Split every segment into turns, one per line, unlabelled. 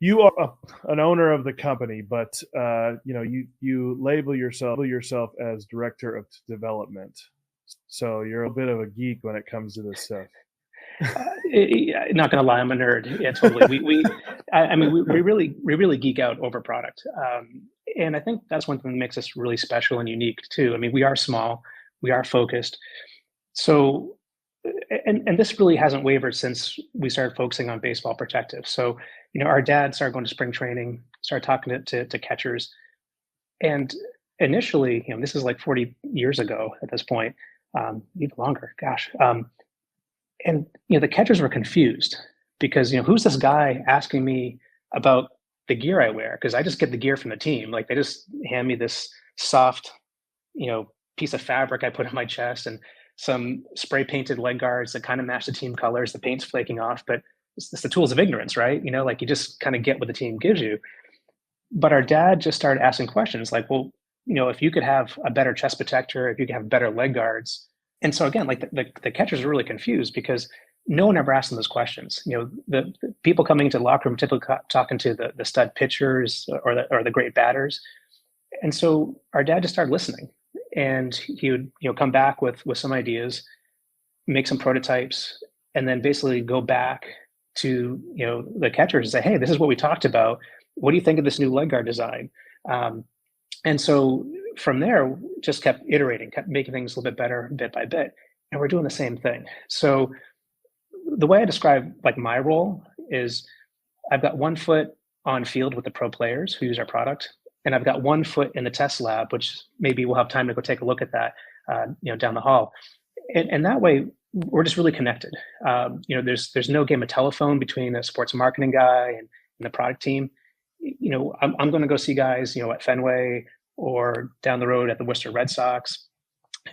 you are an owner of the company, but you label yourself as director of development. So you're a bit of a geek when it comes to this stuff.
Not gonna lie, I'm a nerd. Yeah, totally. I mean, we really geek out over product, and I think that's one thing that makes us really special and unique too. I mean, we are small, we are focused, so and this really hasn't wavered since we started focusing on baseball protective. So, our dad started going to spring training, started talking to catchers, and initially, this is like 40 years ago at this point, even longer. Gosh, and the catchers were confused because who's this guy asking me about the gear I wear? Because I just get the gear from the team. Like they just hand me this soft, you know, piece of fabric I put on my chest and some spray painted leg guards that kind of match the team colors. The paint's flaking off, but it's the tools of ignorance, right? Like you just kind of get what the team gives you. But our dad just started asking questions like, well, if you could have a better chest protector, if you could have better leg guards. And so again, like the catchers are really confused because no one ever asked them those questions. The people coming into the locker room typically talking to the stud pitchers or the great batters. And so our dad just started listening, and he would come back with some ideas, make some prototypes, and then basically go back to the catchers and say, hey, this is what we talked about. What do you think of this new leg guard design? And so from there, just kept iterating, kept making things a little bit better bit by bit. And we're doing the same thing. So the way I describe like my role is I've got 1 foot on field with the pro players who use our product. And I've got 1 foot in the test lab, which maybe we'll have time to go take a look at that, down the hall. And that way we're just really connected. There's no game of telephone between a sports marketing guy and the product team. I'm going to go see guys, at Fenway or down the road at the Worcester Red Sox,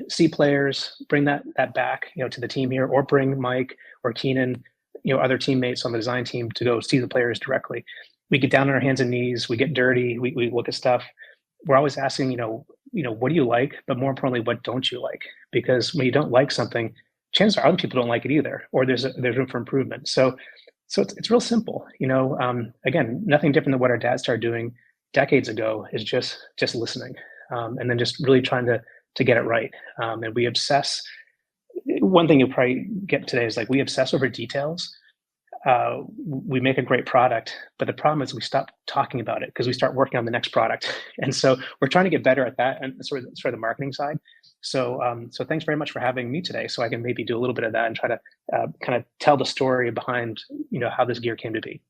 see players, bring that back, to the team here, or bring Mike or Keenan, other teammates on the design team to go see the players directly. We get down on our hands and knees, we get dirty, we look at stuff. We're always asking, what do you like? But more importantly, what don't you like? Because when you don't like something, chances are other people don't like it either, or there's room for improvement. So it's real simple, again, nothing different than what our dad started doing decades ago is just listening, and then just really trying to get it right. And we obsess. One thing you'll probably get today is like we obsess over details. We make a great product, but the problem is we stop talking about it because we start working on the next product. And so we're trying to get better at that and sort of the marketing side. So thanks very much for having me today. So I can maybe do a little bit of that and try to kind of tell the story behind, how this gear came to be.